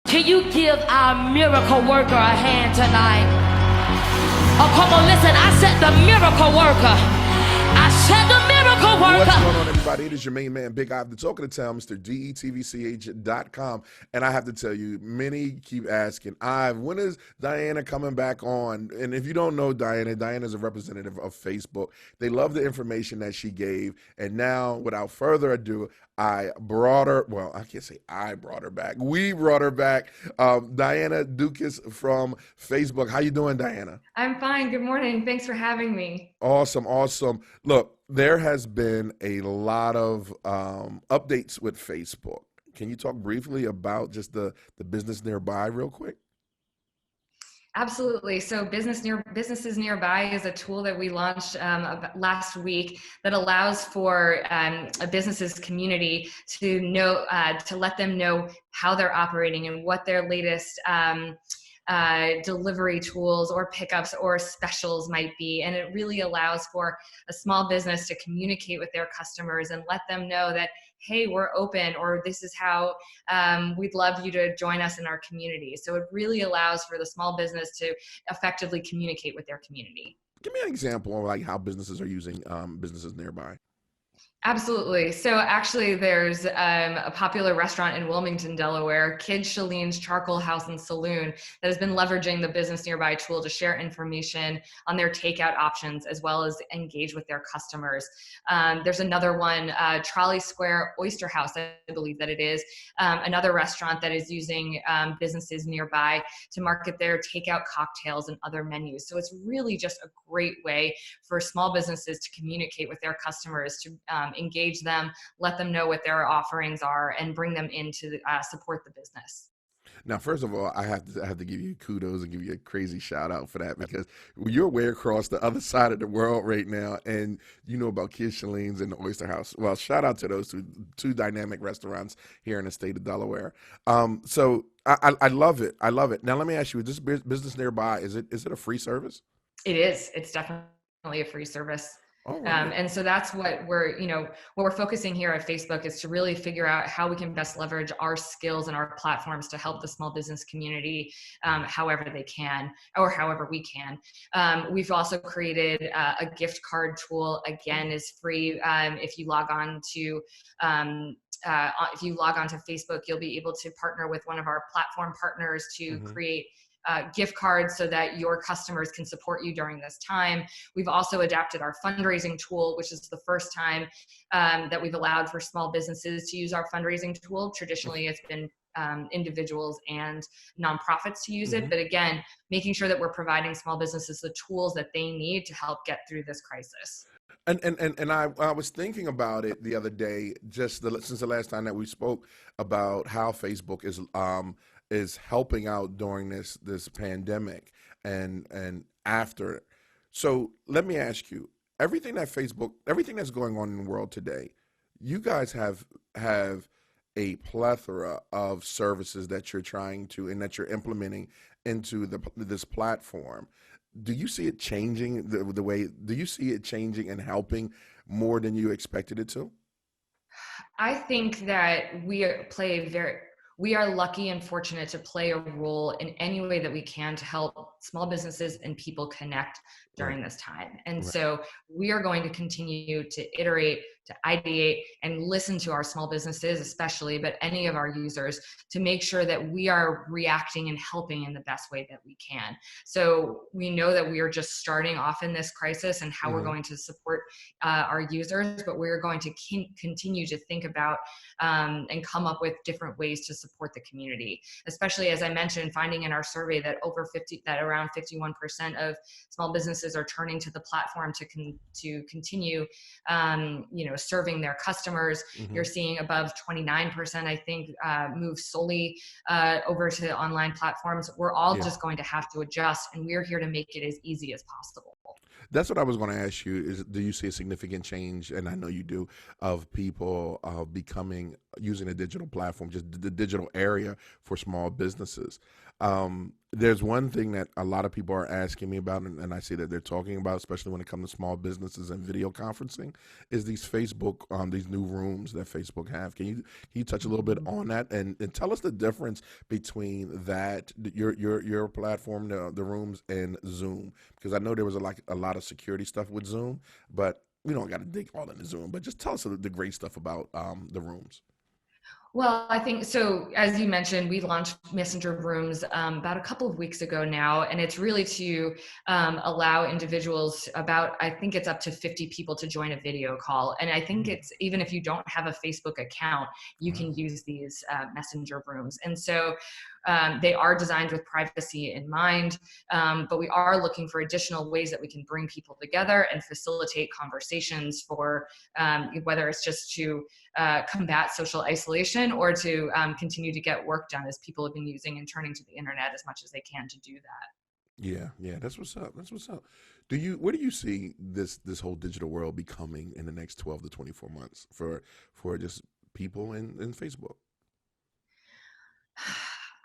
Can you give our miracle worker a hand tonight? Oh, come on, listen. I said the miracle worker. I said the miracle worker. What's going on, everybody? It is your main man, Big Iv, the talk of the town, Mr. DETVCH.com. And I have to tell you, many keep asking, Iv, when is Diana coming back on? And if you don't know Diana, Diana is a representative of Facebook. They love the information that she gave. And now, without further ado, I brought her, well, I can't say I brought her back. We brought her back. Diana Doukas from Facebook. How you doing, Diana? I'm fine. Good morning. Thanks for having me. Awesome, awesome. Look, there has been a lot of updates with Facebook. Can you talk briefly about just the business nearby real quick? Absolutely. So Businesses Nearby is a tool that we launched last week that allows for a business's community to know, to let them know how they're operating and what their latest delivery tools or pickups or specials might be. And it really allows for a small business to communicate with their customers and let them know that, hey, we're open, or this is how we'd love you to join us in our community. So it really allows for the small business to effectively communicate with their community. Give me an example of like how businesses are using Businesses Nearby. Absolutely. So actually there's a popular restaurant in Wilmington, Delaware, Kid Shalene's Charcoal House and Saloon, that has been leveraging the Business Nearby tool to share information on their takeout options as well as engage with their customers. There's another one, Trolley Square Oyster House, I believe that it is, another restaurant that is using Businesses Nearby to market their takeout cocktails and other menus. So it's really just a great way for small businesses to communicate with their customers, to engage them, let them know what their offerings are, and bring them in to support the business. Now, first of all, I have to give you kudos and give you a crazy shout out for that, because you're way across the other side of the world right now, and you know about Kid Shalene's and the Oyster House. Well, shout out to those two dynamic restaurants here in the state of Delaware. So I love it. I love it. Now, let me ask you: this Business Nearby, is it a free service? It is. It's definitely a free service. Right. And so that's what we're focusing here at Facebook, is to really figure out how we can best leverage our skills and our platforms to help the small business community however they can, or however we can. We've also created a gift card tool. Again, is free. If you log on to Facebook, you'll be able to partner with one of our platform partners to create gift cards so that your customers can support you during this time. We've also adapted our fundraising tool, which is the first time that we've allowed for small businesses to use our fundraising tool. Traditionally, it's been individuals and nonprofits to use it. But again, making sure that we're providing small businesses the tools that they need to help get through this crisis. And I was thinking about it the other day, since the last time that we spoke, about how Facebook is helping out during this pandemic and after. So let me ask you, everything that's going on in the world today, you guys have a plethora of services that you're trying to, and that you're implementing into this platform. Do you see it changing the way, do you see it changing and helping more than you expected it to? I think that we are lucky and fortunate to play a role in any way that we can to help small businesses and people connect during this time. And so we are going to continue to iterate, to ideate, and listen to our small businesses especially, but any of our users, to make sure that we are reacting and helping in the best way that we can. So we know that we are just starting off in this crisis and how we're going to support our users, but we're going to continue to think about and come up with different ways to support the community. Especially, as I mentioned, finding in our survey that around 51% of small businesses are turning to the platform to continue, serving their customers. You're seeing above 29%, I think, move solely over to online platforms. We're all just going to have to adjust, and we're here to make it as easy as possible. That's what I was going to ask you, is do you see a significant change, and I know you do, of people using a digital platform, just the digital area for small businesses? There's one thing that a lot of people are asking me about, and I see that they're talking about, especially when it comes to small businesses and video conferencing, is these Facebook, these new rooms that Facebook have. Can you touch a little bit on that and tell us the difference between that, your platform, the rooms, and Zoom? Because I know there was a lot of security stuff with Zoom, but we don't got to dig all into Zoom. But just tell us the great stuff about the rooms. Well, I think so. As you mentioned, we launched Messenger Rooms about a couple of weeks ago now, and it's really to allow individuals I think it's up to 50 people to join a video call. And I think it's, even if you don't have a Facebook account, you can use these Messenger Rooms. And so they are designed with privacy in mind, but we are looking for additional ways that we can bring people together and facilitate conversations for whether it's just to combat social isolation or to continue to get work done, as people have been using and turning to the internet as much as they can to do that. Yeah, that's what's up. That's what's up. Where do you see this whole digital world becoming in the next 12 to 24 months for just people in Facebook?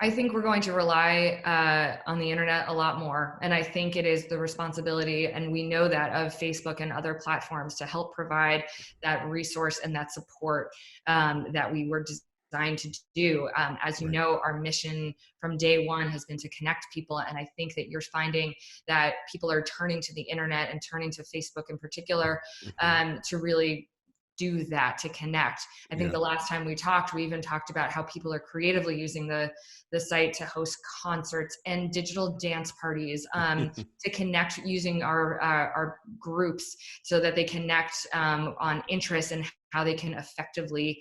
I think we're going to rely on the internet a lot more. And I think it is the responsibility, and we know that, of Facebook and other platforms to help provide that resource and that support that we were designed to do. As you know, our mission from day one has been to connect people. And I think that you're finding that people are turning to the internet and turning to Facebook in particular to really do that, to connect. I think the last time we talked, we even talked about how people are creatively using the site to host concerts and digital dance parties, to connect using our groups so that they connect on interests and how they can effectively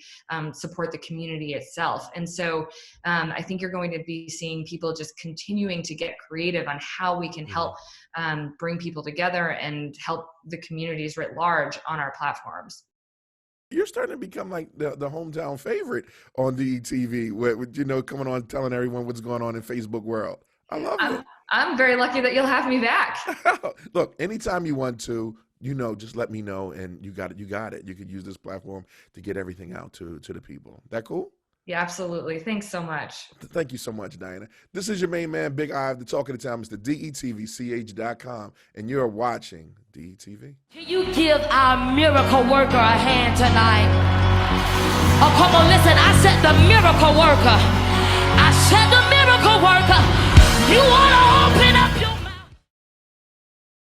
support the community itself. And so I think you're going to be seeing people just continuing to get creative on how we can help bring people together and help the communities writ large on our platforms. You're starting to become like the hometown favorite on DETV, with coming on telling everyone what's going on in Facebook world. I love it. I'm very lucky that you'll have me back. Look, anytime you want to, just let me know, and you got it. You could use this platform to get everything out to the people. That cool? Yeah, absolutely. Thanks so much. Thank you so much, Diana. This is your main man, Big Ive, the talk of the town, Mr. DETVCH.com, and you're watching DETV. Can you give our miracle worker a hand tonight? Oh, come on, listen. I said the miracle worker. I said the miracle worker. You want to